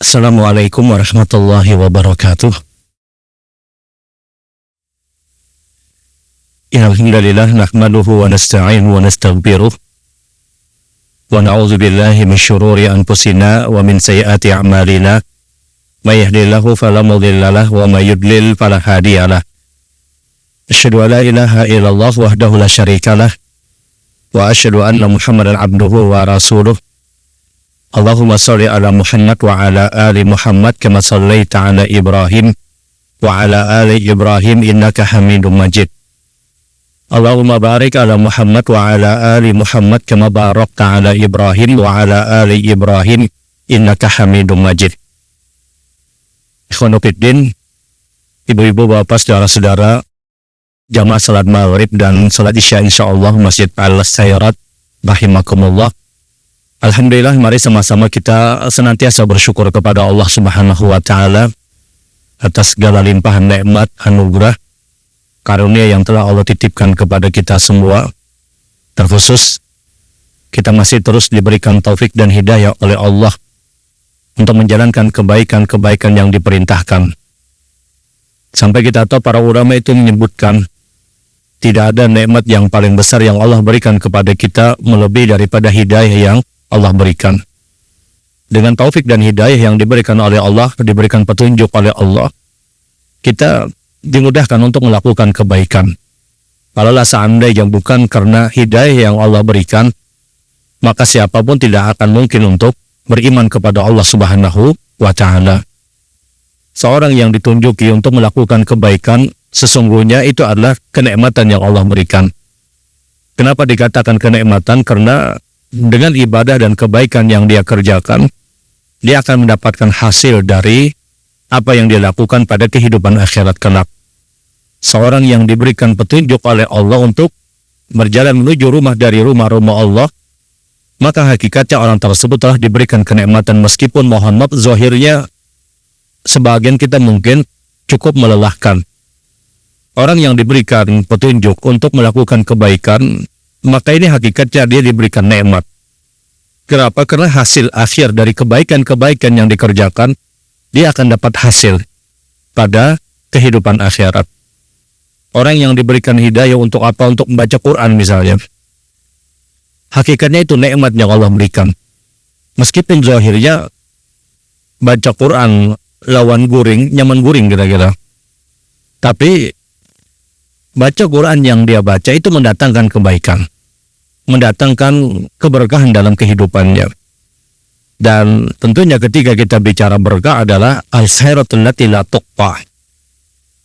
Assalamualaikum warahmatullahi wabarakatuh. Alhamdulillah nahmaduhu wa nasta'inu wa nastaghfiruh wa na'udzu billahi min syururi anfusina wa min sayyiati a'malina. May yahdihillahu fala mudilla lahu wa may yudlil fala hadiyalah. Asyhadu an la ilaha illallah wahdahu la syarikalah wa asyhadu anna Muhammadan abduhu wa rasuluh. Allahumma sholli ala Muhammad wa ala ali Muhammad kama shallaita ala Ibrahim wa ala ali Ibrahim innaka Hamidum Majid. Allahumma barik ala Muhammad wa ala ali Muhammad kama barakta ala Ibrahim wa ala ali Ibrahim innaka Hamidum Majid. Ikhwanu fiddin, ibu-ibu, bapak, saudara-saudara, jamaah salat maghrib dan salat isya insyaallah Masjid Al-Khairat rahimakumullah. Alhamdulillah, mari sama-sama kita senantiasa bersyukur kepada Allah Subhanahu wa Ta'ala atas segala limpahan nikmat, anugerah, karunia yang telah Allah titipkan kepada kita semua. Terkhusus kita masih terus diberikan taufik dan hidayah oleh Allah untuk menjalankan kebaikan-kebaikan yang diperintahkan. Sampai kita tahu para ulama itu menyebutkan tidak ada nikmat yang paling besar yang Allah berikan kepada kita melebihi daripada hidayah yang Allah berikan. Dengan taufik dan hidayah yang diberikan oleh Allah, diberikan petunjuk oleh Allah, kita dimudahkan untuk melakukan kebaikan. Kalaulah seandainya bukan karena hidayah yang Allah berikan, maka siapapun tidak akan mungkin untuk beriman kepada Allah Subhanahu wa Ta'ala. Seorang yang ditunjuki untuk melakukan kebaikan, sesungguhnya itu adalah kenikmatan yang Allah berikan. Kenapa dikatakan kenikmatan? Karena dengan ibadah dan kebaikan yang dia kerjakan, dia akan mendapatkan hasil dari apa yang dia lakukan pada kehidupan akhirat kelak. Seorang yang diberikan petunjuk oleh Allah untuk berjalan menuju rumah dari rumah-rumah Allah, maka hakikatnya orang tersebut telah diberikan kenikmatan, meskipun mohon maaf zahirnya sebagian kita mungkin cukup melelahkan. Orang yang diberikan petunjuk untuk melakukan kebaikan, maka ini hakikatnya dia diberikan nikmat. Kenapa? Karena hasil akhir dari kebaikan-kebaikan yang dikerjakan, dia akan dapat hasil pada kehidupan akhirat. Orang yang diberikan hidayah untuk apa? Untuk membaca Quran misalnya. Hakikatnya itu nikmat yang Allah berikan. Meskipun zahirnya baca Quran lawan guring, nyaman guring kira-kira. Tapi baca Quran yang dia baca itu mendatangkan kebaikan, mendatangkan keberkahan dalam kehidupannya. Dan tentunya ketika kita bicara berkah adalah al-khairatul lati la tuqta.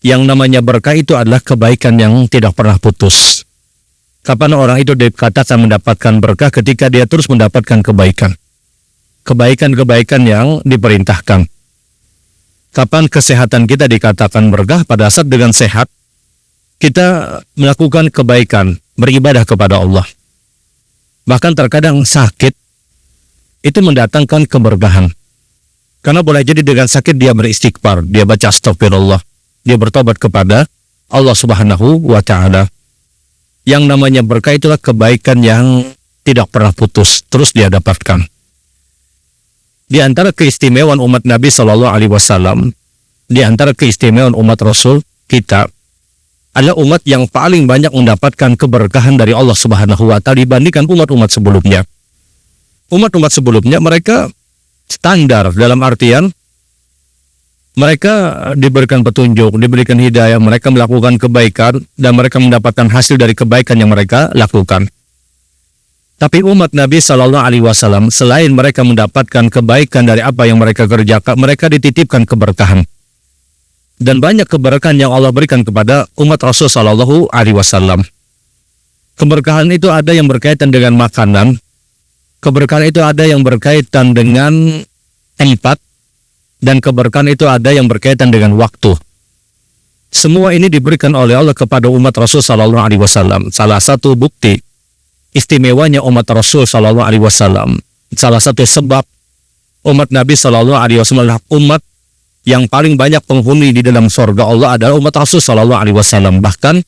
Yang namanya berkah itu adalah kebaikan yang tidak pernah putus. Kapan orang itu dikatakan mendapatkan berkah? Ketika dia terus mendapatkan kebaikan. Kebaikan-kebaikan yang diperintahkan. Kapan kesehatan kita dikatakan berkah? Pada saat dengan sehat kita melakukan kebaikan, beribadah kepada Allah. Bahkan terkadang sakit itu mendatangkan keberkahan. Karena boleh jadi dengan sakit dia beristighfar, dia baca astagfirullah, dia bertobat kepada Allah Subhanahu wa Ta'ala. Yang namanya berkah itulah kebaikan yang tidak pernah putus, terus dia dapatkan. Di antara keistimewaan umat Nabi Shallallahu Alaihi Wasallam, di antara keistimewaan umat Rasul kita, adalah umat yang paling banyak mendapatkan keberkahan dari Allah Subhanahu wa Ta'ala dibandingkan umat-umat sebelumnya. Umat-umat sebelumnya mereka standar dalam artian mereka diberikan petunjuk, diberikan hidayah, mereka melakukan kebaikan dan mereka mendapatkan hasil dari kebaikan yang mereka lakukan. Tapi umat Nabi Shallallahu Alaihi Wasallam selain mereka mendapatkan kebaikan dari apa yang mereka kerjakan, mereka dititipkan keberkahan. Dan banyak keberkahan yang Allah berikan kepada umat Rasul Sallallahu Alaihi Wasallam. Keberkahan itu ada yang berkaitan dengan makanan, keberkahan itu ada yang berkaitan dengan tempat, dan keberkahan itu ada yang berkaitan dengan waktu. Semua ini diberikan oleh Allah kepada umat Rasul Sallallahu Alaihi Wasallam. Salah satu bukti istimewanya umat Rasul Sallallahu Alaihi Wasallam, salah satu sebab umat Nabi Sallallahu Alaihi Wasallam umat yang paling banyak penghuni di dalam surga Allah adalah umat Rasul Sallallahu Alaihi Wasallam. Bahkan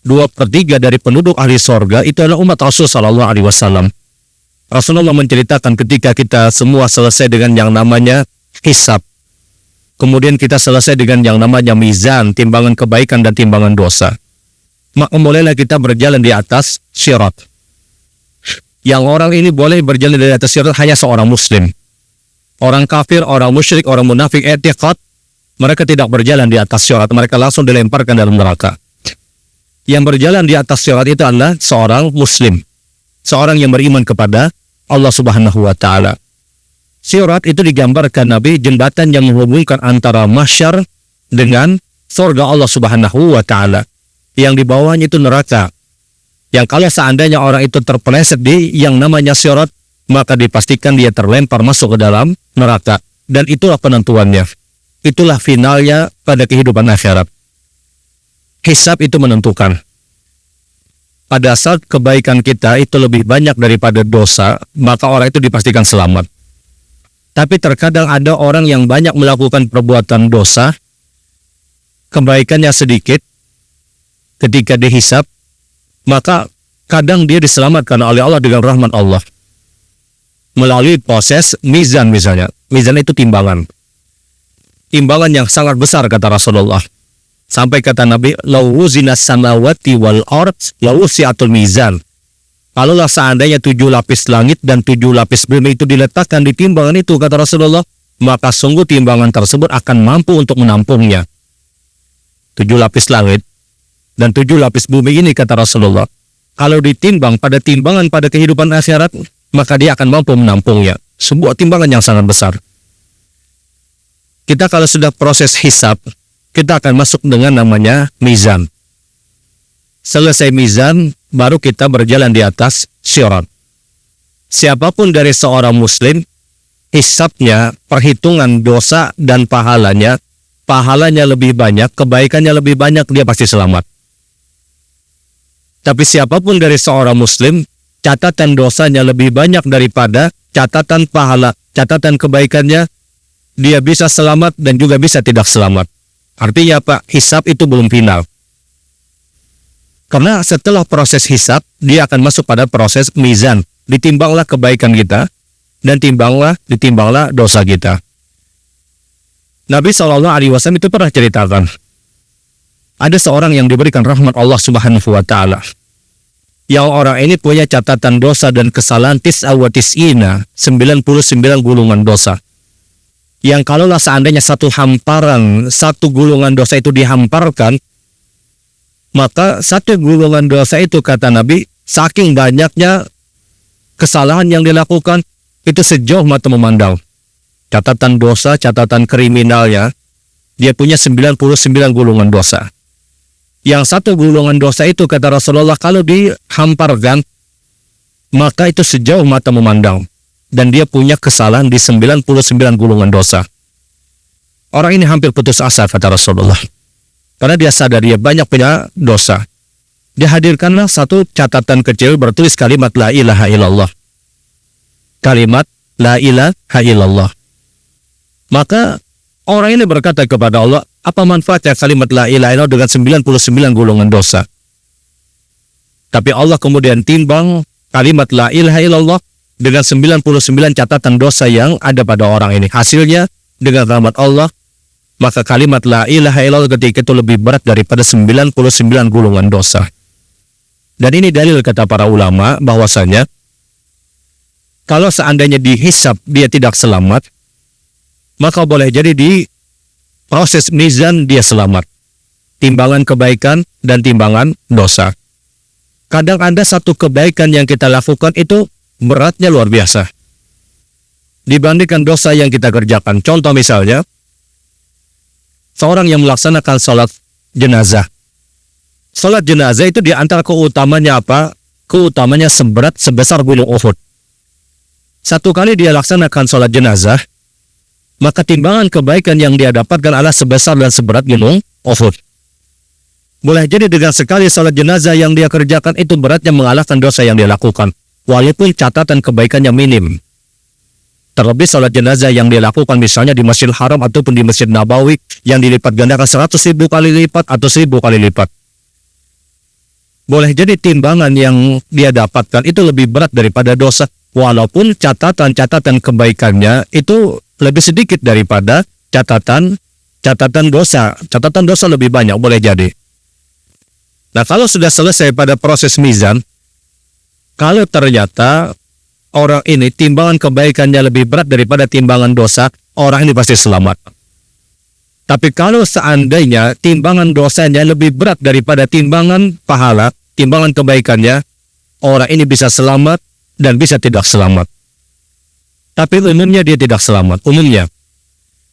2/3 dari penduduk ahli surga itu adalah umat Rasul Sallallahu Alaihi Wasallam. Rasulullah menceritakan ketika kita semua selesai dengan yang namanya hisab. Kemudian kita selesai dengan yang namanya mizan, timbangan kebaikan dan timbangan dosa. Maka mulailah kita berjalan di atas sirat. Yang orang ini boleh berjalan di atas sirat hanya seorang muslim. Orang kafir, orang musyrik, orang munafik, i'tiqad, mereka tidak berjalan di atas sirat, mereka langsung dilemparkan dalam neraka. Yang berjalan di atas sirat itu adalah seorang muslim, seorang yang beriman kepada Allah Subhanahu wa Ta'ala. Sirat itu digambarkan Nabi jembatan yang menghubungkan antara mahsyar dengan surga Allah Subhanahu wa Ta'ala. Yang di bawahnya itu neraka. Yang kalau seandainya orang itu terpeleset di yang namanya sirat, maka dipastikan dia terlempar masuk ke dalam neraka. Dan itulah penentuannya. Itulah finalnya pada kehidupan akhirat. Hisab itu menentukan. Pada saat kebaikan kita itu lebih banyak daripada dosa, maka orang itu dipastikan selamat. Tapi terkadang ada orang yang banyak melakukan perbuatan dosa, kebaikannya sedikit, ketika dihisab, maka kadang dia diselamatkan oleh Allah dengan rahmat Allah. Melalui proses mizan misalnya. Mizan itu timbangan. Timbangan yang sangat besar kata Rasulullah. Sampai kata Nabi, "Lau wuzina samawati wal ard, lau wusi'atul mizan." Kalaulah seandainya 7 lapis langit dan 7 lapis bumi itu diletakkan di timbangan itu, kata Rasulullah, maka sungguh timbangan tersebut akan mampu untuk menampungnya. 7 lapis langit dan 7 lapis bumi ini, kata Rasulullah, kalau ditimbang pada timbangan pada kehidupan akhirat, maka dia akan mampu menampungnya. Sebuah timbangan yang sangat besar. Kita kalau sudah proses hisab, kita akan masuk dengan namanya mizan. Selesai mizan, baru kita berjalan di atas sirat. Siapapun dari seorang muslim, hisabnya, perhitungan dosa dan pahalanya lebih banyak, kebaikannya lebih banyak, dia pasti selamat. Tapi siapapun dari seorang muslim, catatan dosanya lebih banyak daripada catatan pahala, catatan kebaikannya, dia bisa selamat dan juga bisa tidak selamat. Artinya apa? Hisab itu belum final. Karena setelah proses hisab, dia akan masuk pada proses mizan. Ditimbanglah kebaikan kita, dan ditimbanglah dosa kita. Nabi SAW itu pernah ceritakan, ada seorang yang diberikan rahmat Allah Subhanahu wa Ta'ala. Yang orang ini punya catatan dosa dan kesalahan 99 gulungan dosa. Yang kalaulah seandainya satu gulungan dosa itu dihamparkan, maka satu gulungan dosa itu, kata Nabi, saking banyaknya kesalahan yang dilakukan, itu sejauh mata memandang. Catatan dosa, catatan kriminalnya, dia punya 99 gulungan dosa. Yang satu gulungan dosa itu, kata Rasulullah, kalau dihamparkan, maka itu sejauh mata memandang. Dan dia punya kesalahan di 99 gulungan dosa. Orang ini hampir putus asa, kata Rasulullah. Karena dia sadar dia banyak punya dosa. Dihadirkanlah satu catatan kecil bertulis kalimat la ilaha illallah. Kalimat la ilaha illallah. Maka orang ini berkata kepada Allah, apa manfaatnya kalimat la ilaha illallah dengan 99 gulungan dosa? Tapi Allah kemudian timbang kalimat la ilaha illallah dengan 99 catatan dosa yang ada pada orang ini. Hasilnya dengan rahmat Allah, maka kalimat la ilaha illallah ketika itu lebih berat daripada 99 gulungan dosa. Dan ini dalil kata para ulama bahwasanya kalau seandainya dihisab dia tidak selamat, maka boleh jadi di proses mizan dia selamat. Timbangan kebaikan dan timbangan dosa. Kadang ada satu kebaikan yang kita lakukan itu beratnya luar biasa dibandingkan dosa yang kita kerjakan. Contoh misalnya, seorang yang melaksanakan sholat jenazah. Sholat jenazah itu di antara keutamanya apa? Keutamanya sebesar gunung Uhud. Satu kali dia laksanakan sholat jenazah, maka timbangan kebaikan yang dia dapatkan adalah sebesar dan seberat gunung Uhud. Boleh jadi dengan sekali sholat jenazah yang dia kerjakan itu beratnya mengalahkan dosa yang dia lakukan, walaupun catatan kebaikannya minim. Terlebih sholat jenazah yang dilakukan misalnya di Masjidil Haram ataupun di Masjid Nabawi yang dilipat gandakan 100.000 kali lipat atau 1.000 kali lipat. Boleh jadi timbangan yang dia dapatkan itu lebih berat daripada dosa, walaupun catatan-catatan kebaikannya itu lebih sedikit daripada catatan dosa. Catatan dosa lebih banyak, boleh jadi. Nah, kalau sudah selesai pada proses mizan, kalau ternyata orang ini timbangan kebaikannya lebih berat daripada timbangan dosa, orang ini pasti selamat. Tapi kalau seandainya timbangan dosanya lebih berat daripada timbangan pahala, timbangan kebaikannya, orang ini bisa selamat dan bisa tidak selamat. Tapi umumnya dia tidak selamat, umumnya.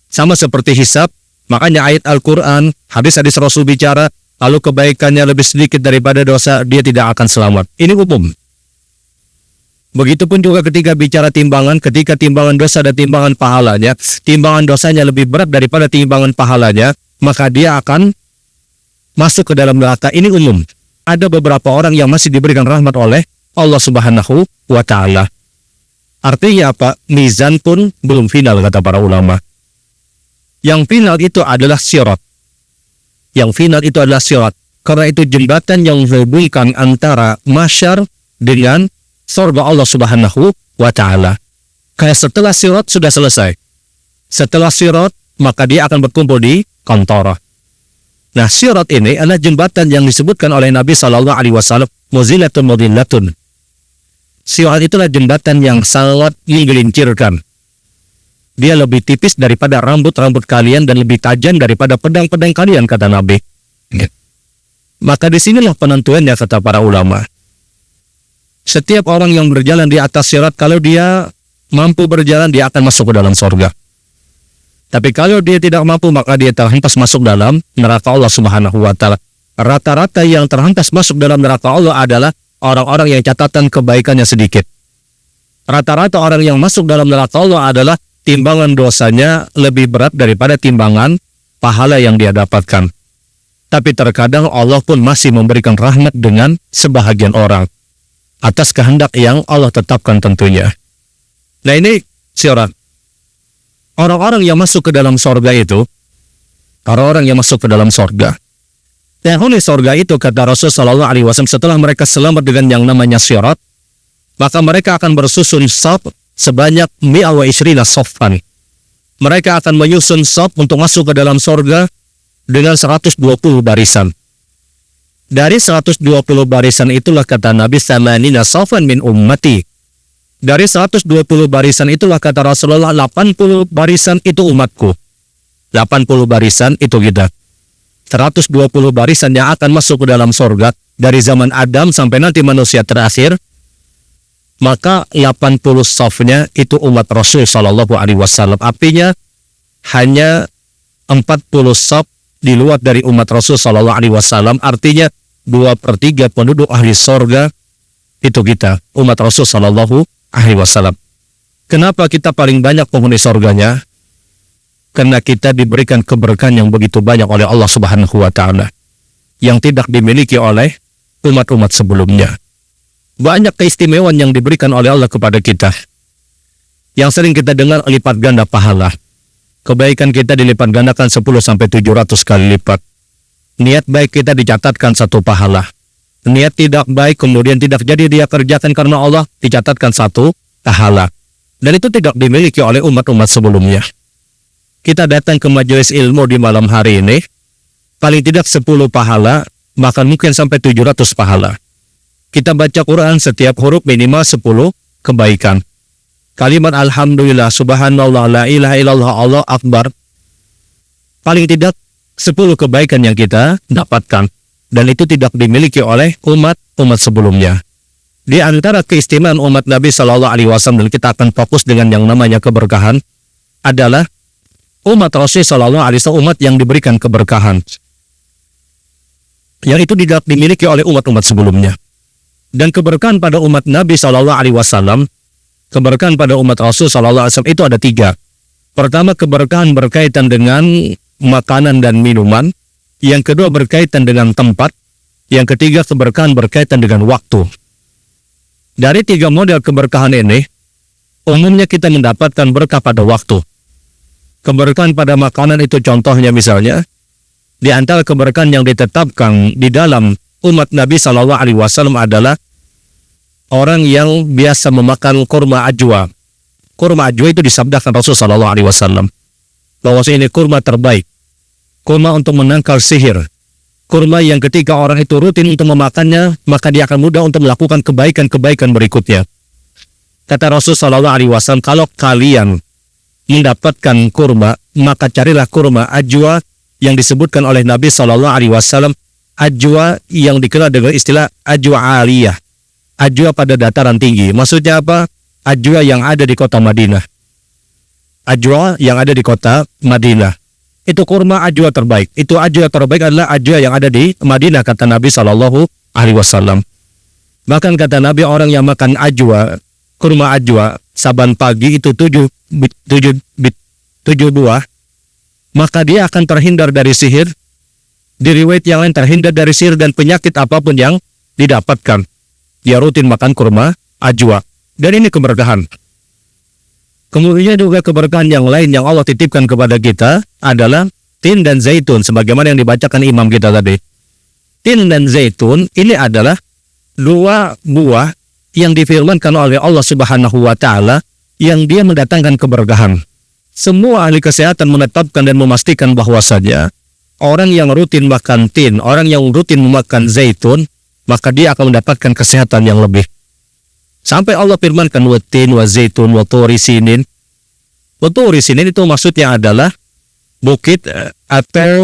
Sama seperti hisab, makanya ayat Al-Quran, hadis-hadis Rasul bicara, lalu kebaikannya lebih sedikit daripada dosa, dia tidak akan selamat. Ini umum. Begitupun juga ketika bicara timbangan, ketika timbangan dosa dan timbangan pahalanya, timbangan dosanya lebih berat daripada timbangan pahalanya, maka dia akan masuk ke dalam neraka. Ini umum. Ada beberapa orang yang masih diberikan rahmat oleh Allah Subhanahu wa Ta'ala. Artinya apa? Mizan pun belum final, kata para ulama. Yang final itu adalah sirat. Yang final itu adalah sirat. Karena itu jembatan yang menghubungkan antara mahsyar dengan surga Allah Subhanahu wa Ta'ala. Kayak setelah sirat sudah selesai. Setelah sirat, maka dia akan berkumpul di Qantarah. Nah, sirat ini adalah jembatan yang disebutkan oleh Nabi SAW, muzilatun mudillatun. Sirat itulah jembatan yang sangat menggelincirkan. Dia lebih tipis daripada rambut-rambut kalian dan lebih tajam daripada pedang-pedang kalian, kata Nabi. Maka disinilah penentuannya, kata para ulama. Setiap orang yang berjalan di atas sirat, kalau dia mampu berjalan, dia akan masuk ke dalam surga. Tapi kalau dia tidak mampu, maka dia terhentas masuk dalam neraka Allah Subhanahu wa Ta'ala. Rata-rata yang terhentas masuk dalam neraka Allah adalah orang-orang yang catatan kebaikannya sedikit. Rata-rata orang yang masuk dalam neraka Allah adalah timbangan dosanya lebih berat daripada timbangan pahala yang dia dapatkan. Tapi terkadang Allah pun masih memberikan rahmat dengan sebahagian orang atas kehendak yang Allah tetapkan tentunya. Nah, ini sirat. Orang-orang yang masuk ke dalam sorga itu, orang-orang yang masuk ke dalam sorga. Penghuni sorga itu, kata Rasulullah SAW, setelah mereka selamat dengan yang namanya sirat, maka mereka akan bersusun saf sebanyak 120 safan. Mereka akan menyusun saf untuk masuk ke dalam sorga dengan 120 barisan. Dari 120 barisan itulah, kata Nabi, samanina safan min ummati. Dari 120 barisan itulah, kata Rasulullah, 80 barisan itu umatku. 80 barisan itu kita. 120 barisan yang akan masuk ke dalam sorga dari zaman Adam sampai nanti manusia terakhir. Maka 80 safnya itu umat Rasul Sallallahu Alaihi Wasallam. Artinya hanya 40 saf di luar dari umat Rasul Sallallahu Alaihi Wasallam. Artinya 2/3 penduduk ahli sorga itu kita, umat Rasul Sallallahu Alaihi Wasallam. Kenapa kita paling banyak penghuni sorganya? Karena kita diberikan keberkahan yang begitu banyak oleh Allah Subhanahu wa Ta'ala yang tidak dimiliki oleh umat-umat sebelumnya. Banyak keistimewaan yang diberikan oleh Allah kepada kita. Yang sering kita dengar, lipat ganda pahala. Kebaikan kita dilipat gandakan 10-700 kali lipat. Niat baik kita dicatatkan 1 pahala. Niat tidak baik kemudian tidak jadi dia kerjakan karena Allah, dicatatkan 1 pahala. Dan itu tidak dimiliki oleh umat-umat sebelumnya. Kita datang ke majelis ilmu di malam hari ini, paling tidak 10 pahala, bahkan mungkin sampai 700 pahala. Kita baca Quran setiap huruf minimal 10 kebaikan. Kalimat Alhamdulillah, Subhanallah, La ilaha illallah, Allah Akbar. Paling tidak 10 kebaikan yang kita dapatkan. Dan itu tidak dimiliki oleh umat sebelumnya. Di antara keistimewaan umat Nabi Shallallahu Alaihi Wasallam, dan kita akan fokus dengan yang namanya keberkahan, adalah umat Rasul Shallallahu Alaihi Wasallam, umat yang diberikan keberkahan. Yang itu tidak dimiliki oleh umat-umat sebelumnya. Dan keberkahan pada umat Nabi Shallallahu Alaihi Wasallam, keberkahan pada umat Rasul Shallallahu Alaihi Wasallam itu ada 3. Pertama, keberkahan berkaitan dengan makanan dan minuman. Yang kedua, berkaitan dengan tempat. Yang ketiga, keberkahan berkaitan dengan waktu. Dari 3 model keberkahan ini, umumnya kita mendapatkan berkah pada waktu. Keberkahan pada makanan itu contohnya misalnya, di antara keberkahan yang ditetapkan di dalam umat Nabi Shallallahu Alaihi Wasallam adalah orang yang biasa memakan kurma ajwa. kurma ajwa itu disabdakan Rasulullah SAW bahwa ini kurma terbaik, kurma untuk menangkal sihir, kurma yang ketika orang itu rutin untuk memakannya, maka dia akan mudah untuk melakukan kebaikan-kebaikan berikutnya. Kata Rasulullah SAW, kalau kalian mendapatkan kurma, maka carilah kurma ajwa yang disebutkan oleh Nabi SAW, ajwa yang dikenal dengan istilah ajwa aliyah, ajwa pada dataran tinggi. Maksudnya apa? Ajwa yang ada di kota Madinah. Ajwa yang ada di kota Madinah. Itu kurma ajwa terbaik. Itu ajwa terbaik adalah ajwa yang ada di Madinah, kata Nabi SAW. Bahkan kata Nabi, orang yang makan ajwa, kurma ajwa, saban pagi itu 7 buah, maka dia akan terhindar dari sihir. Di riwayat yang lain terhindar dari sihir dan penyakit apapun yang didapatkan. Dia rutin makan kurma ajwa. Dan ini keberkahan. Kemudian juga keberkahan yang lain yang Allah titipkan kepada kita adalah tin dan zaitun, sebagaimana yang dibacakan imam kita tadi. Tin dan zaitun ini adalah dua buah yang difirmankan oleh Allah Subhanahu wa Ta'ala yang dia mendatangkan keberkahan. Semua ahli kesehatan menetapkan dan memastikan bahwasanya orang yang rutin makan tin, orang yang rutin memakan zaitun, maka dia akan mendapatkan kesehatan yang lebih. Sampai Allah firmankan watin wa zaitun wa turi sinin. Wa turi sinin itu maksudnya adalah bukit atau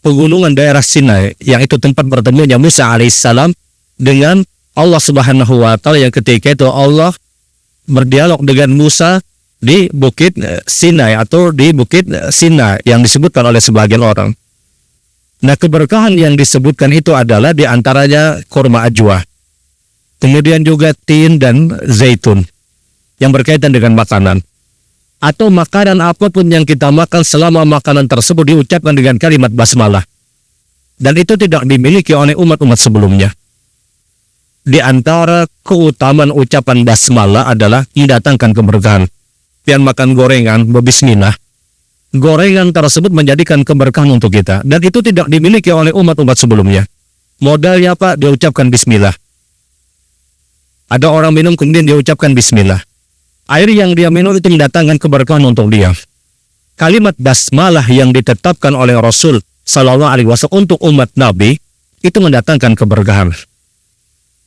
pegunungan daerah Sinai, yang itu tempat bertemunya Musa alaihissalam dengan Allah Subhanahu wa Ta'ala, yang ketika itu Allah berdialog dengan Musa di bukit Sinai atau di bukit Sinai yang disebutkan oleh sebagian orang. Nah, keberkahan yang disebutkan itu adalah diantaranya kurma ajwa. Kemudian juga tin dan zaitun yang berkaitan dengan makanan. Atau makanan apapun yang kita makan selama makanan tersebut diucapkan dengan kalimat basmalah. Dan itu tidak dimiliki oleh umat-umat sebelumnya. Di antara keutamaan ucapan basmalah adalah mendatangkan keberkahan. Pian makan gorengan berbismillah, gorengan tersebut menjadikan keberkahan untuk kita. Dan itu tidak dimiliki oleh umat-umat sebelumnya. Modalnya apa? Dia ucapkan bismillah. Ada orang minum kemudian dia ucapkan bismillah. Air yang dia minum itu mendatangkan keberkahan untuk dia. Kalimat basmalah yang ditetapkan oleh Rasul Sallallahu Alaihi Wasallam untuk umat Nabi itu mendatangkan keberkahan.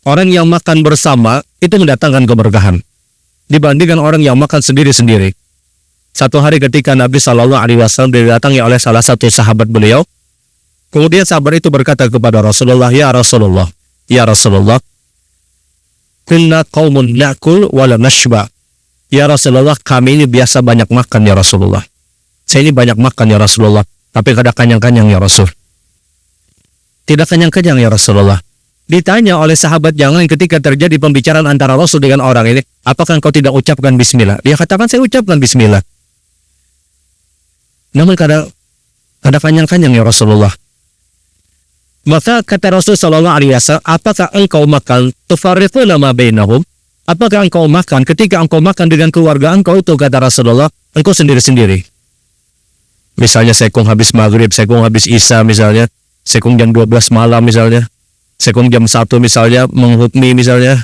Orang yang makan bersama itu mendatangkan keberkahan dibandingkan orang yang makan sendiri-sendiri. Satu hari ketika Nabi Sallallahu Alaihi Wasallam didatangi oleh salah satu sahabat beliau, kemudian sahabat itu berkata kepada Rasulullah, ya Rasulullah, kunna qaumun na'kul wala nashba. Ya Rasulullah, kami ini biasa banyak makan ya Rasulullah. Saya ini banyak makan ya Rasulullah, tapi kadang kenyang-kenyang ya Rasul. Tidak kenyang-kenyang ya Rasulullah. Ditanya oleh sahabat yang lain ketika terjadi pembicaraan antara Rasul dengan orang ini, apakah engkau tidak ucapkan bismillah? Dia katakan, saya ucapkan bismillah. Namun kadang kenyang-kenyang ya Rasulullah. Maka kata Rasul Sallallahu Alaihi Wasallam, apakah engkau makan tufarriquna ma bainahum? Apakah engkau makan ketika engkau makan dengan keluarga engkau itu, kata Rasulullah, engkau sendiri-sendiri. Misalnya sekung habis maghrib, sekung habis isya misalnya, sekung jam 12 malam misalnya, sekung jam 1 misalnya, menghukmi misalnya.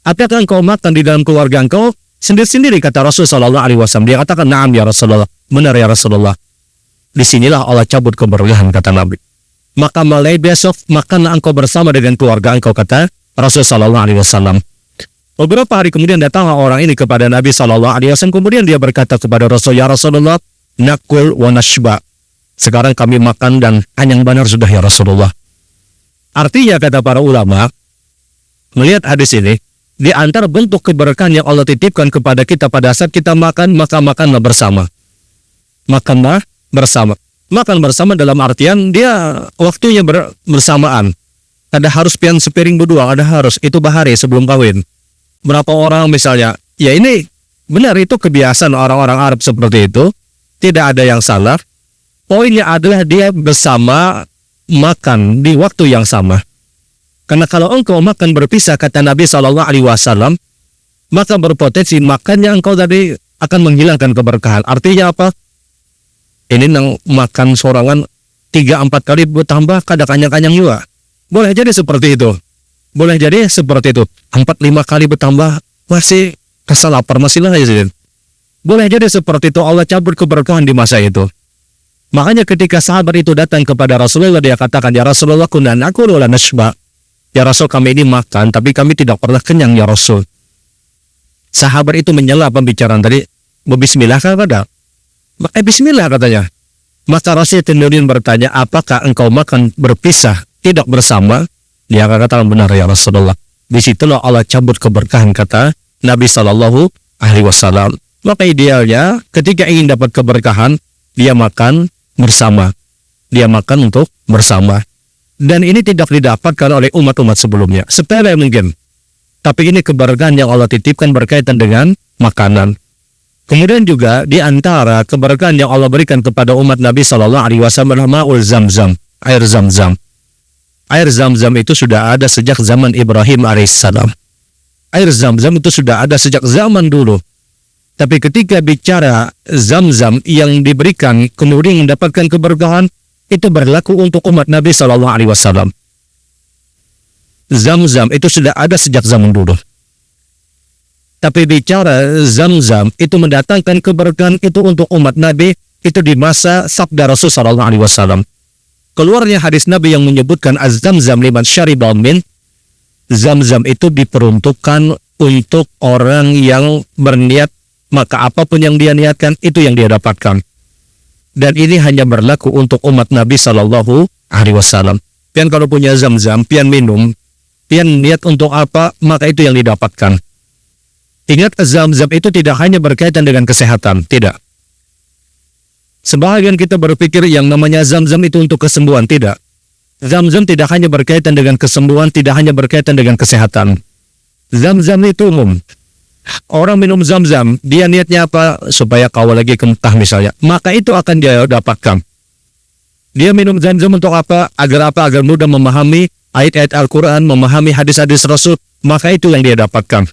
Apakah engkau makan di dalam keluarga engkau sendiri-sendiri, kata Rasul Sallallahu Alaihi Wasallam. Dia katakan, na'am ya Rasulullah, benar ya Rasulullah. Disinilah Allah cabut keberkahan, kata Nabi. Maka mulai besok makanlah engkau bersama dengan keluarga engkau, kata Rasul Sallallahu Alaihi Wasallam. Beberapa hari kemudian datanglah orang ini kepada Nabi Sallallahu Alaihi Wasallam. Kemudian dia berkata kepada Rasul, ya Rasulullah, nakul wa nashba. Sekarang kami makan dan kenyang benar sudah ya Rasulullah. Artinya kata para ulama, melihat hadis ini, di antara bentuk keberkahan yang Allah titipkan kepada kita pada saat kita makan, maka makanlah bersama. Makanlah bersama. Makan bersama dalam artian dia waktunya bersamaan. Ada harus pian sepiring berdua, ada harus. Itu bahari sebelum kawin. Berapa orang misalnya, ya ini benar, itu kebiasaan orang-orang Arab seperti itu. Tidak ada yang salah. Poinnya adalah dia bersama makan di waktu yang sama. Karena kalau engkau makan berpisah, kata Nabi Sallallahu Alaihi Wasallam, maka berpotensi makannya engkau tadi akan menghilangkan keberkahan. Artinya apa? Ini nang makan sorangan 3-4 kali bertambah kadang kanyang-kanyang juga. Boleh jadi seperti itu. Boleh jadi seperti itu. 4-5 kali bertambah masih rasa lapar masih lanjut. Boleh jadi seperti itu, Allah cabut keberkahan di masa itu. Makanya ketika sahabat itu datang kepada Rasulullah, dia katakan, ya Rasulullah, kunna nakulu la nashba. Ya Rasul, kami ini makan, tapi kami tidak pernah kenyang, ya Rasul. Sahabat itu menyela pembicaraan tadi, bismillah kan ada? Bismillah katanya. Maka Rasul kemudian bertanya, apakah engkau makan berpisah, tidak bersama? Dia katakan, benar ya Rasulullah. Disitulah Allah cabut keberkahan, kata Nabi SAW. Maka idealnya, ketika ingin dapat keberkahan, dia makan bersama. Dia makan untuk bersama. Dan ini tidak didapatkan oleh umat-umat sebelumnya. Sepele mungkin. Tapi ini keberkahan yang Allah titipkan berkaitan dengan makanan. Kemudian juga di antara keberkahan yang Allah berikan kepada umat Nabi SAW, ma'ul zamzam, air zamzam. Air zamzam itu sudah ada sejak zaman Ibrahim alaihissalam. Air zamzam itu sudah ada sejak zaman dulu. Tapi ketika bicara zamzam yang diberikan kemudian mendapatkan keberkahan, itu berlaku untuk umat Nabi SAW. Zamzam itu sudah ada sejak zaman dulu. Tapi bicara zamzam itu mendatangkan keberkahan itu untuk umat Nabi, itu di masa sabda Rasul SAW. Keluarnya hadis Nabi yang menyebutkan az-zamzam liman syaribal min. Zamzam itu diperuntukkan untuk orang yang berniat, maka apapun yang dia niatkan itu yang dia dapatkan. Dan ini hanya berlaku untuk umat Nabi SAW. Pian kalau punya zamzam, pian minum, pian niat untuk apa, maka itu yang didapatkan. Ingat, zamzam itu tidak hanya berkaitan dengan kesehatan, tidak. Sebagian kita berpikir yang namanya zamzam itu untuk kesembuhan, tidak. Zamzam tidak hanya berkaitan dengan kesembuhan, tidak hanya berkaitan dengan kesehatan. Zamzam itu umum. Orang minum zamzam, dia niatnya apa? Supaya kawal lagi ke Mekah misalnya. Maka itu akan dia dapatkan. Dia minum zamzam untuk apa? Agar apa? Agar mudah memahami ayat-ayat Al-Quran, memahami hadis-hadis Rasul. Maka itu yang dia dapatkan.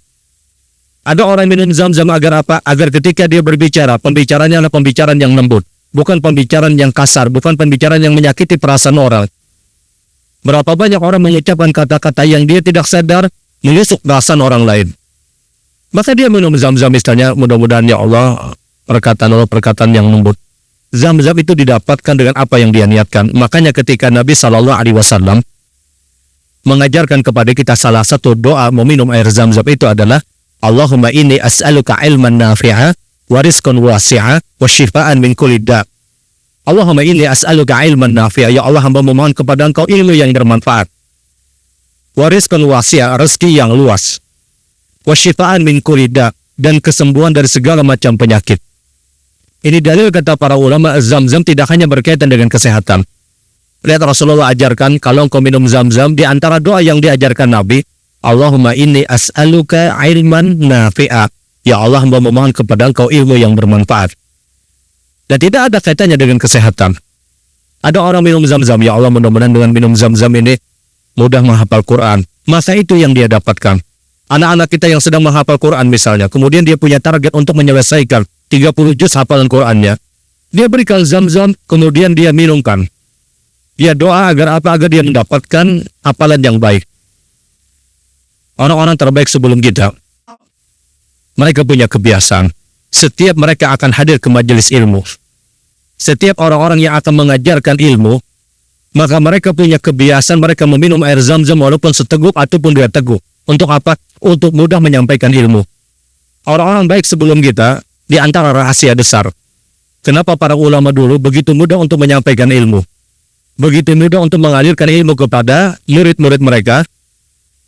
Ada orang minum zamzam agar apa? Agar ketika dia berbicara, pembicaranya adalah pembicaraan yang lembut. Bukan pembicaraan yang kasar, bukan pembicaraan yang menyakiti perasaan orang. Berapa banyak orang mengucapkan kata-kata yang dia tidak sadar, menusuk perasaan orang lain. Maka dia minum zamzam misalnya, mudah-mudahan ya Allah, perkataan yang lembut. Zamzam itu didapatkan dengan apa yang dia niatkan. Makanya ketika Nabi SAW mengajarkan kepada kita salah satu doa meminum air zamzam itu adalah, Allahumma inni as'aluka ilman nafi'a, wa rizqan wasi'a, wa shifaan min kulli da'. Allahumma inni as'aluka ilman nafi'a, ya Allah, hamba memohon kepada engkau ilmu yang bermanfaat. Wa rizqan wasi'a, rezeki yang luas. Wasyifaan min kulli da', dan kesembuhan dari segala macam penyakit. Ini dalil kata para ulama, zamzam tidak hanya berkaitan dengan kesehatan. Lihat Rasulullah ajarkan, kalau engkau minum zamzam, di antara doa yang diajarkan Nabi, Allahumma inni as'aluka ilman nafi'a. Ya Allah, hamba memohon kepada engkau ilmu yang bermanfaat. Dan tidak ada kaitannya dengan kesehatan. Ada orang minum zamzam, ya Allah, mudah-mudahan dengan minum zamzam ini mudah menghafal Quran. Masa itu yang dia dapatkan. Anak-anak kita yang sedang menghafal Quran misalnya, kemudian dia punya target untuk menyelesaikan 30 juz hafalan Qurannya. Dia berikan zamzam, kemudian dia minumkan. Dia doa agar apa? Agar dia mendapatkan hafalan yang baik. Orang-orang terbaik sebelum kita, mereka punya kebiasaan. Setiap mereka akan hadir ke majelis ilmu. Setiap orang-orang yang akan mengajarkan ilmu, maka mereka punya kebiasaan mereka meminum air zamzam walaupun seteguk ataupun dua teguk. Untuk apa? Untuk mudah menyampaikan ilmu. Orang-orang baik sebelum kita, di antara rahasia besar, kenapa para ulama dulu begitu mudah untuk menyampaikan ilmu, begitu mudah untuk mengalirkan ilmu kepada murid-murid mereka,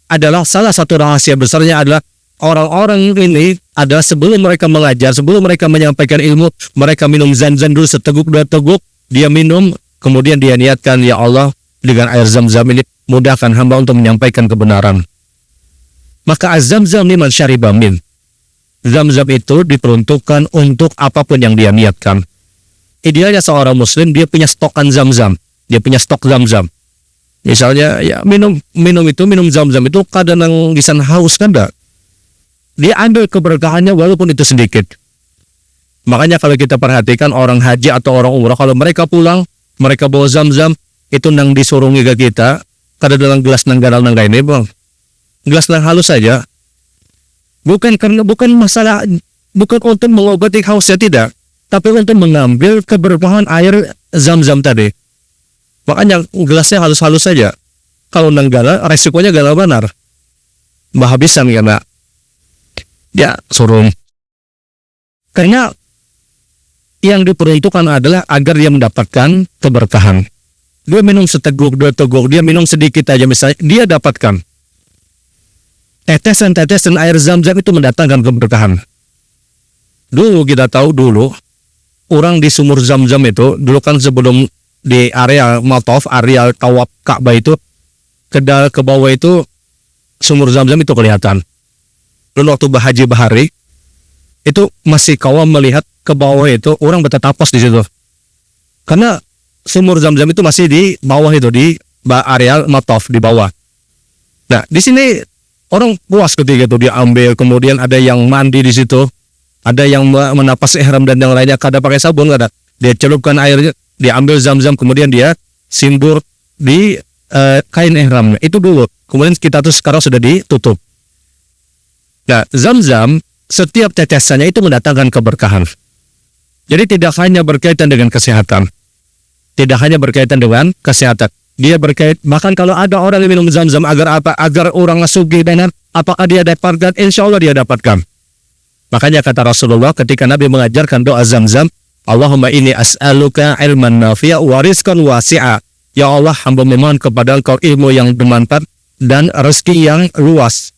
adalah salah satu rahasia besarnya adalah orang-orang ini adalah sebelum mereka mengajar, sebelum mereka menyampaikan ilmu, mereka minum zamzam dulu seteguk dua teguk, dia minum, kemudian dia niatkan, ya Allah, dengan air zamzam ini mudahkan hamba untuk menyampaikan kebenaran. Maka az-zamzam liman syariba min. Zamzam itu diperuntukkan untuk apapun yang dia niatkan. Idealnya seorang muslim dia punya stokan zamzam, dia punya stok zamzam. Misalnya ya minum zamzam itu kadang bisa haus kan enggak? Dia ambil keberkahannya walaupun itu sedikit. Makanya kalau kita perhatikan orang haji atau orang umrah, kalau mereka pulang, mereka bawa zamzam, itu nang disurungi ke kita, kada dalam gelas nang garal nang lainnya bang. Gelas nang halus saja. Bukan masalah, bukan untuk mengobati hausnya, tidak, tapi untuk mengambil keberkahan air Zam-Zam tadi. Makanya gelasnya halus-halus saja. Kalau nenggala, resikonya galau benar. Habisan karena dia suruh. Karena yang diperuntukkan adalah agar dia mendapatkan keberkahan. Dia minum seteguk, dua teguk, dia minum sedikit aja misalnya, dia dapatkan. Tetesan-tetesan air Zam-Zam itu mendatangkan keberkahan. Dulu kita tahu orang di sumur Zam-Zam itu, dulu kan sebelum di area Mataf, area Tawaf Ka'bah itu, ke bawah itu sumur Zam-Zam itu kelihatan. Lalu waktu berhaji bahari, itu masih kawam melihat ke bawah itu orang bertetapas di situ. Karena sumur Zam-Zam itu masih di bawah itu, di area Mataf di bawah. Nah, di sini orang puas ketika itu diambil, kemudian ada yang mandi di situ, ada yang menapas ihram dan yang lainnya, kada pakai sabun, kada. Dia celupkan airnya, diambil Zam-Zam, kemudian dia simbur di kain ihramnya. Itu dulu. Kemudian kita tuh sekarang sudah ditutup. Nah, Zam-Zam setiap tetesannya itu mendatangkan keberkahan. Jadi tidak hanya berkaitan dengan kesehatan. Tidak hanya berkaitan dengan kesehatan. Dia berkait, bahkan kalau ada orang yang minum Zam-Zam agar apa? Agar orang sugih dengan apakah dia dapatkan? Insya Allah dia dapatkan. Makanya kata Rasulullah ketika Nabi mengajarkan doa Zam-Zam, Allahumma inni as'aluka ilman nafi'a wa rizqan wasi'a. Ya Allah, hamba memohon kepada Engkau ilmu yang bermanfaat dan rezeki yang luas.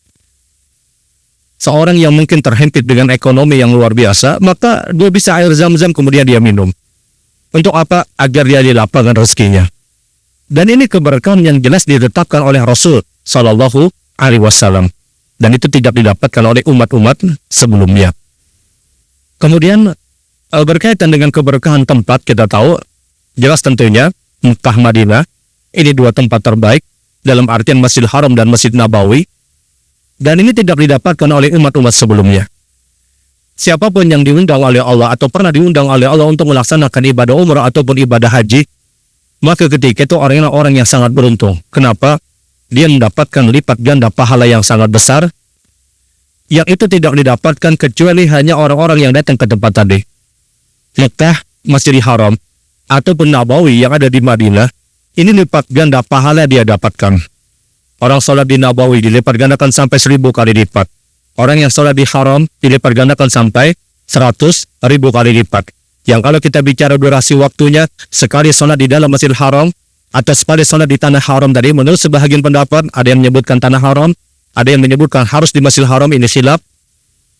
Seorang yang mungkin terhimpit dengan ekonomi yang luar biasa, maka dia bisa air Zam-Zam kemudian dia minum. Untuk apa? Agar dia dilapangkan rezekinya. Dan ini keberkahan yang jelas ditetapkan oleh Rasul Sallallahu Alaihi Wasallam. Dan itu tidak didapatkan oleh umat-umat sebelumnya. Kemudian berkaitan dengan keberkahan tempat, kita tahu jelas tentunya Mekah Madinah ini dua tempat terbaik dalam artian Masjidil Haram dan Masjid Nabawi. Dan ini tidak didapatkan oleh umat-umat sebelumnya. Siapapun yang diundang oleh Allah atau pernah diundang oleh Allah untuk melaksanakan ibadah umrah ataupun ibadah haji, maka ketika itu orang yang sangat beruntung. Kenapa? Dia mendapatkan lipat ganda pahala yang sangat besar, yang itu tidak didapatkan kecuali hanya orang-orang yang datang ke tempat tadi. Mekah, Masjidil Haram, ataupun Nabawi yang ada di Madinah, ini lipat ganda pahala dia dapatkan. Orang sholat di Nabawi dilipat gandakan sampai 1000 kali lipat. Orang yang sholat di Haram dilipat gandakan sampai 100.000 kali lipat. Yang kalau kita bicara durasi waktunya, sekali sholat di dalam Masjidil Haram atau sekali sholat di Tanah Haram tadi, menurut sebahagian pendapat, ada yang menyebutkan Tanah Haram, ada yang menyebutkan harus di Masjidil Haram, ini silap.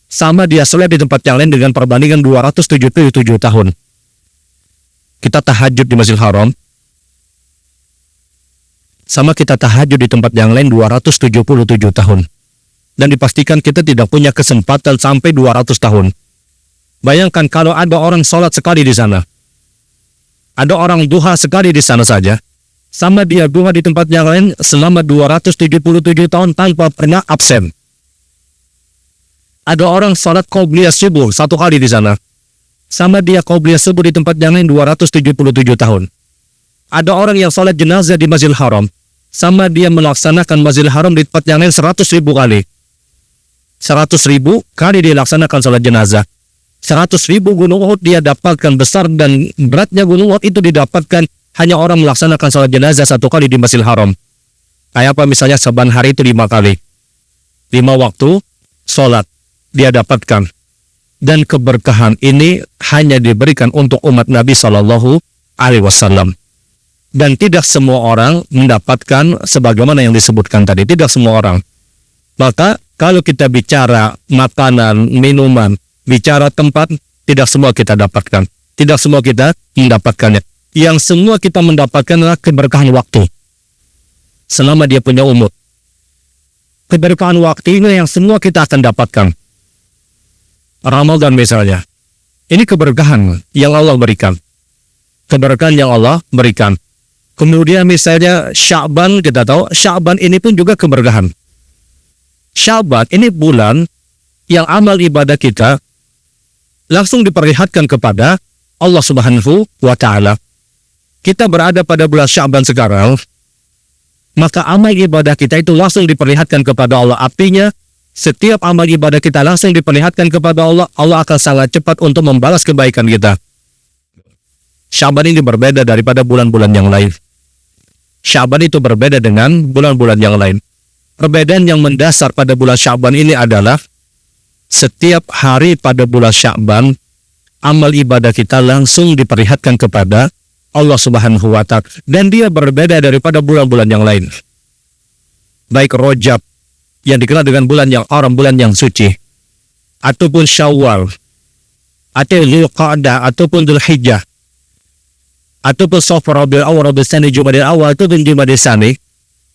Sama dia sholat di tempat yang lain dengan perbandingan 277 tahun. Kita tahajud di Masjidil Haram, sama kita tahajud di tempat yang lain 277 tahun. Dan dipastikan kita tidak punya kesempatan sampai 200 tahun. Bayangkan kalau ada orang sholat sekali di sana. Ada orang duha sekali di sana saja. Sama dia duha di tempat yang lain selama 277 tahun tanpa pernah absen. Ada orang sholat qobliyah subuh satu kali di sana. Sama dia qobliyah subuh di tempat yang lain 277 tahun. Ada orang yang sholat jenazah di Masjidil Haram, sama dia melaksanakan Masjidil Haram di tempat yang lain 100.000 kali. 100.000 kali dia laksanakan sholat jenazah. 100.000 gunung Uhud dia dapatkan, besar dan beratnya gunung Uhud itu didapatkan hanya orang melaksanakan sholat jenazah satu kali di Masjidil Haram. Kayak apa misalnya saban hari itu 5 kali. 5 waktu sholat dia dapatkan. Dan keberkahan ini hanya diberikan untuk umat Nabi Sallallahu Alaihi Wasallam. Dan tidak semua orang mendapatkan sebagaimana yang disebutkan tadi. Tidak semua orang. Maka kalau kita bicara makanan, minuman, bicara tempat, tidak semua kita dapatkan. Tidak semua kita mendapatkannya. Yang semua kita mendapatkan adalah keberkahan waktu. Selama dia punya umur. Keberkahan waktu ini yang semua kita akan dapatkan. Ramadan misalnya. Ini keberkahan yang Allah berikan. Keberkahan yang Allah berikan. Kemudian misalnya Sya'ban, kita tahu Sya'ban ini pun juga keberkahan. Sya'ban ini bulan yang amal ibadah kita langsung diperlihatkan kepada Allah Subhanahu wa Ta'ala. Kita berada pada bulan Sya'ban sekarang, maka amal ibadah kita itu langsung diperlihatkan kepada Allah. Artinya Setiap amal ibadah kita langsung diperlihatkan kepada Allah, Allah akan sangat cepat untuk membalas kebaikan kita. Syaban ini berbeda daripada bulan-bulan yang lain. Syaban itu berbeda dengan bulan-bulan yang lain. Perbedaan yang mendasar pada bulan Syaban ini adalah setiap hari pada bulan Syaban, amal ibadah kita langsung diperlihatkan kepada Allah Subhanahu wa Ta'ala, dan dia berbeda daripada bulan-bulan yang lain. Baik Rajab yang dikenal dengan bulan yang haram, bulan yang suci, ataupun Syawal, atau Dzulqa'dah, ataupun Dzulhijjah, ataupun Safar, Rabiul Awwal, Rabiul Tsani, Jumadil Awal, ataupun Jumadil Tsani,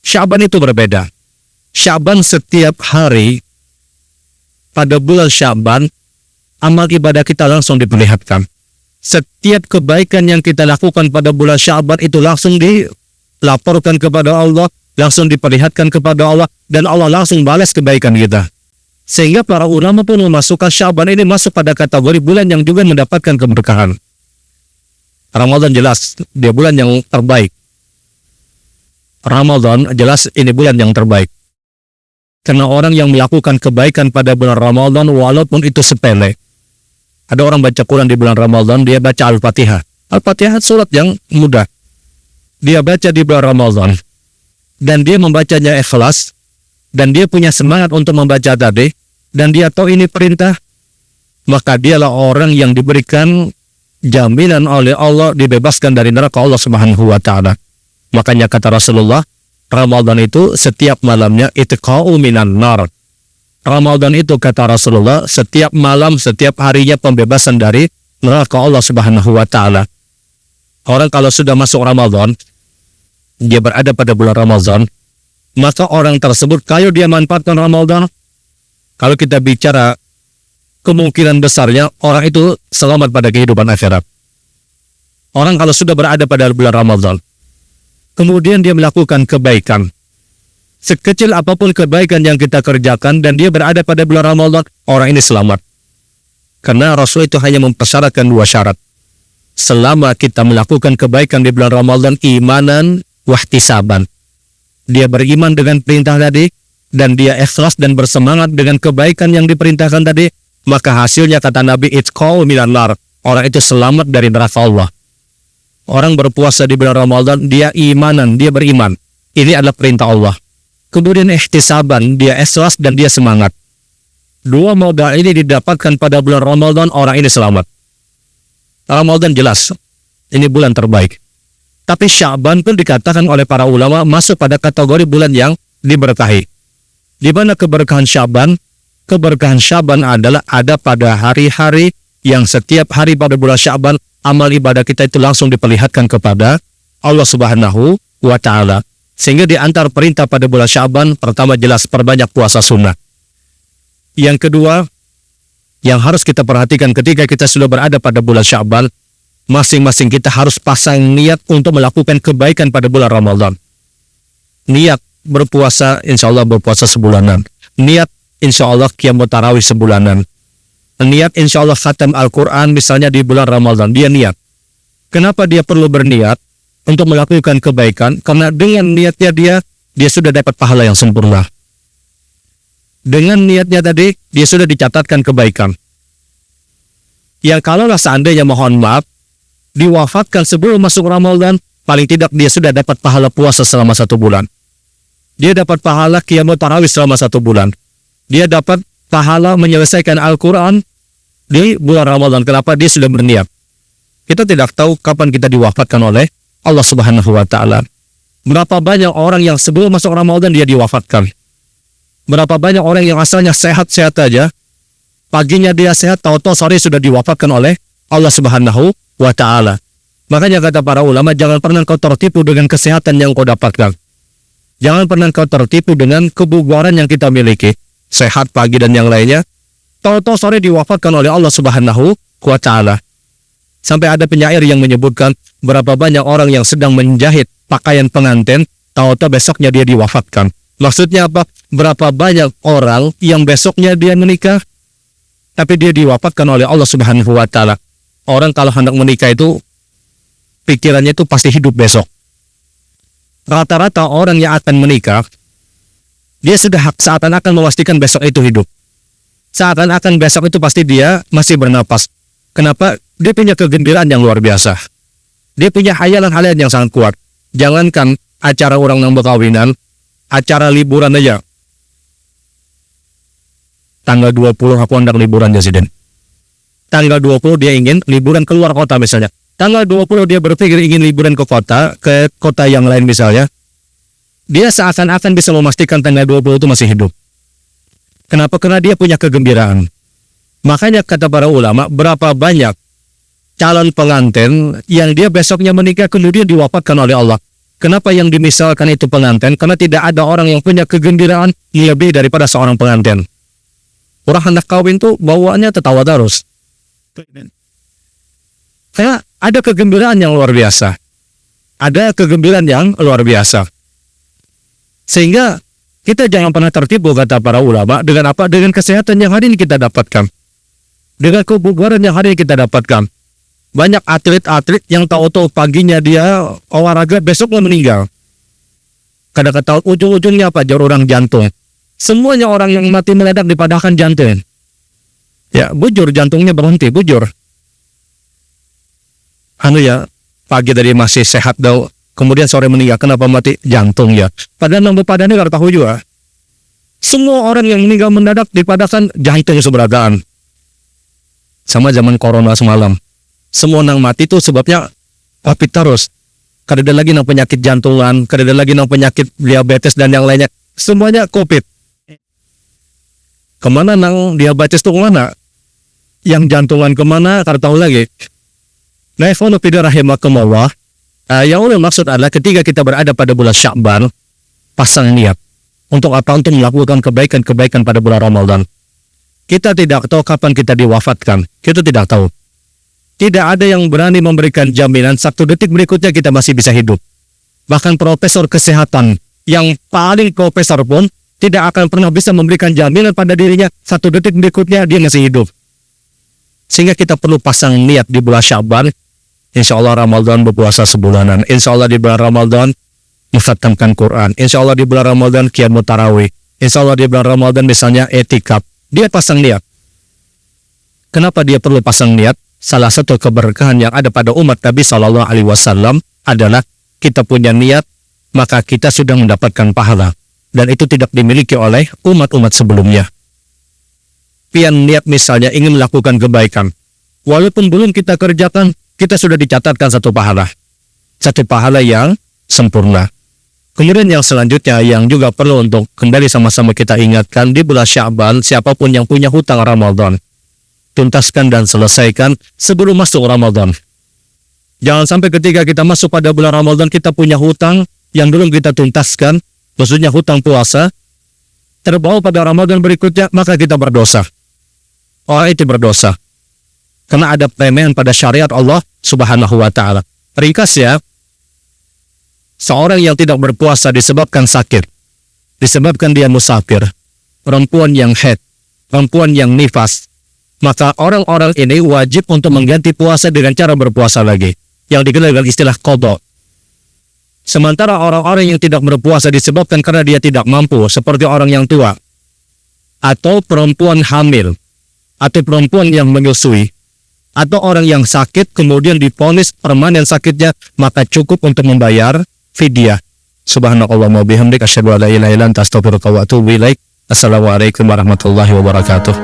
Syaban itu berbeda. Syaban setiap hari pada bulan Syaban, amal ibadah kita langsung diperlihatkan. Setiap kebaikan yang kita lakukan pada bulan Syaban itu langsung dilaporkan kepada Allah, langsung diperlihatkan kepada Allah, dan Allah langsung balas kebaikan kita. Sehingga para ulama pun memasukkan Syaban ini masuk pada kategori bulan yang juga mendapatkan keberkahan. Ramadan jelas dia bulan yang terbaik. Ramadan jelas ini bulan yang terbaik. Karena orang yang melakukan kebaikan pada bulan Ramadan walaupun itu sepele. Ada orang baca Quran di bulan Ramadan, dia baca Al-Fatihah. Al-Fatihah surat yang mudah. Dia baca di bulan Ramadan. Dan dia membacanya ikhlas. Dan dia punya semangat untuk membaca tadi. Dan dia tahu ini perintah. Maka dialah orang yang diberikan jaminan oleh Allah dibebaskan dari neraka Allah Subhanahu wa Ta'ala. Makanya kata Rasulullah, Ramadan itu setiap malamnya itqa'u minan nar. Ramadan itu kata Rasulullah setiap malam, setiap harinya pembebasan dari neraka Allah Subhanahu wa Ta'ala. Orang kalau sudah masuk Ramadan, dia berada pada bulan Ramadan, maka orang tersebut kalau dia manfaatkan Ramadan, kalau kita bicara kemungkinan besarnya orang itu selamat pada kehidupan akhirat. Orang kalau sudah berada pada bulan Ramadan, kemudian dia melakukan kebaikan, sekecil apapun kebaikan yang kita kerjakan, dan dia berada pada bulan Ramadan, orang ini selamat. Karena Rasul itu hanya mempersyaratkan 2 syarat. Selama kita melakukan kebaikan di bulan Ramadan, imanan wahtisaban. Dia beriman dengan perintah tadi, dan dia ikhlas dan bersemangat dengan kebaikan yang diperintahkan tadi, maka hasilnya kata Nabi, itqa'u minan nar. Orang itu selamat dari neraka Allah. Orang berpuasa di bulan Ramadan, dia imanan, dia beriman. Ini adalah perintah Allah. Kemudian ihtisaban, dia ikhlas dan dia semangat. 2 modal ini didapatkan pada bulan Ramadan, orang ini selamat. Ramadan jelas, ini bulan terbaik. Tapi Syaban pun dikatakan oleh para ulama masuk pada kategori bulan yang diberkahi. Di mana keberkahan Syaban? Keberkahan Syaban adalah ada pada hari-hari yang setiap hari pada bulan Syaban, amal ibadah kita itu langsung diperlihatkan kepada Allah Subhanahu wa Ta'ala. Sehingga di antara perintah pada bulan Syaban, pertama jelas perbanyak puasa sunnah. Yang kedua, yang harus kita perhatikan ketika kita sudah berada pada bulan Syaban, masing-masing kita harus pasang niat untuk melakukan kebaikan pada bulan Ramadan. Niat berpuasa, insya Allah berpuasa sebulanan. Niat insya Allah qiyamut tarawih sebulanan. Niat insya Allah khatam Al-Quran misalnya di bulan Ramadan, dia niat. Kenapa dia perlu berniat untuk melakukan kebaikan? Karena dengan niatnya dia sudah dapat pahala yang sempurna. Dengan niatnya tadi, dia sudah dicatatkan kebaikan. Yang kalaulah seandainya mohon maaf, diwafatkan sebelum masuk Ramadan, paling tidak dia sudah dapat pahala puasa selama 1 bulan. Dia dapat pahala qiyamut tarawih selama 1 bulan. Dia dapat pahala menyelesaikan Al-Quran di bulan Ramadan. Kenapa? Dia sudah berniat. Kita tidak tahu kapan kita diwafatkan oleh Allah Subhanahu wa Ta'ala. Berapa banyak orang yang sebelum masuk Ramadan dia diwafatkan. Berapa banyak orang yang asalnya sehat-sehat aja, paginya dia sehat, tahu-tahu sore sudah diwafatkan oleh Allah Subhanahu wa Ta'ala. Makanya kata para ulama, jangan pernah kau tertipu dengan kesehatan yang kau dapatkan. Jangan pernah kau tertipu dengan kebugaran yang kita miliki, sehat pagi dan yang lainnya, tahu-tahu sore diwafatkan oleh Allah Subhanahu wa Ta'ala. Sampai ada penyair yang menyebutkan berapa banyak orang yang sedang menjahit pakaian pengantin, tahu-tahu besoknya dia diwafatkan. Maksudnya apa? Berapa banyak orang yang besoknya dia menikah, tapi dia diwafatkan oleh Allah Subhanahu wa Ta'ala. Orang kalau hendak menikah itu, pikirannya itu pasti hidup besok. Rata-rata orang yang akan menikah, Dia sudah seakan-akan memastikan besok itu hidup. Seakan-akan besok itu pasti dia masih bernapas. Kenapa? Dia punya kegembiraan yang luar biasa. Dia punya hayalan-hayalan yang sangat kuat. Jangankan acara orang yang berkawinan, acara liburan aja. Tanggal 20 aku hendak liburan Jasiden. Tanggal 20 dia ingin liburan keluar kota misalnya. Tanggal 20 dia berpikir ingin liburan ke kota yang lain misalnya. Dia seakan-akan bisa memastikan tanggal 20 itu masih hidup. Kenapa? Karena dia punya kegembiraan. Makanya kata para ulama, berapa banyak calon pengantin yang dia besoknya menikah kemudian diwafatkan oleh Allah. Kenapa yang dimisalkan itu pengantin? Karena tidak ada orang yang punya kegembiraan lebih daripada seorang pengantin. Orang hendak kawin tuh bawaannya tertawa terus. Karena ada kegembiraan yang luar biasa. Ada kegembiraan yang luar biasa. Sehingga kita jangan pernah tertipu kata para ulama dengan apa? Dengan kesehatan yang hari ini kita dapatkan. Dengan kebugaran yang hari ini kita dapatkan. Banyak atlet-atlet yang tahu-tahu paginya dia olahraga, besoknya meninggal. Kadang-kadang ujung-ujungnya apa? Jauh orang jantung. Semuanya orang yang mati mendadak dipadahkan jantung. Ya, bujur jantungnya berhenti, bujur. Pagi tadi masih sehat kemudian sore meninggal. Kenapa mati? Jantung ya. Padahal nang bepadannya nggak tahu juga. Semua orang yang meninggal mendadak dipadahkan jantungnya seberadaan. Sama zaman corona semalam. Semua nang mati itu sebabnya COVID terus. Kada ada lagi nang penyakit jantungan, kada ada lagi nang penyakit diabetes dan yang lainnya. Semuanya COVID. Kemana nang diabetes itu kemana? Yang jantungan kemana? Kada tahu lagi. Nah, ikhwan fillah rahimakumullah. Yang ulil maksud adalah ketika kita berada pada bulan Sya'ban, pasang niat. Untuk apa? Untuk melakukan kebaikan-kebaikan pada bulan Ramadan. Kita tidak tahu kapan kita diwafatkan. Kita tidak tahu. Tidak ada yang berani memberikan jaminan 1 detik berikutnya kita masih bisa hidup. Bahkan profesor kesehatan yang paling profesor pun tidak akan pernah bisa memberikan jaminan pada dirinya 1 detik berikutnya dia masih hidup. Sehingga kita perlu pasang niat di bulan Sya'ban. Insya Allah Ramadan berpuasa sebulanan. Insya Allah di bulan Ramadan mengkhatamkan Quran. Insya Allah di bulan Ramadan qiyamut tarawih. Insya Allah di bulan Ramadan misalnya etikaf. Dia pasang niat. Kenapa dia perlu pasang niat? Salah satu keberkahan yang ada pada umat Nabi Shallallahu Alaihi Wasallam adalah kita punya niat, maka kita sudah mendapatkan pahala. Dan itu tidak dimiliki oleh umat-umat sebelumnya. Pian niat misalnya ingin melakukan kebaikan. Walaupun belum kita kerjakan, kita sudah dicatatkan satu pahala. Satu pahala yang sempurna. Kemudian yang selanjutnya yang juga perlu untuk kembali sama-sama kita ingatkan di bulan Sya'ban, siapapun yang punya hutang Ramadan, tuntaskan dan selesaikan sebelum masuk Ramadan. Jangan sampai ketika kita masuk pada bulan Ramadan kita punya hutang yang belum kita tuntaskan, maksudnya hutang puasa, terbawa pada Ramadan berikutnya, maka kita berdosa. Orang itu berdosa. Karena ada pelemahan pada syariat Allah Subhanahu wa Ta'ala. Ringkas ya, seorang yang tidak berpuasa disebabkan sakit, disebabkan dia musafir, perempuan yang haid, perempuan yang nifas, maka orang-orang ini wajib untuk mengganti puasa dengan cara berpuasa lagi, yang dikenal dengan istilah qadha. Sementara orang-orang yang tidak berpuasa disebabkan karena dia tidak mampu, seperti orang yang tua, atau perempuan hamil, atau perempuan yang menyusui, atau orang yang sakit kemudian divonis permanen sakitnya, maka cukup untuk membayar fidyah. Subhanallah wa bihamdik asyhadu an la ilaha illa anta astaghfiruka wa atubu ilaik. Assalamualaikum warahmatullahi wabarakatuh.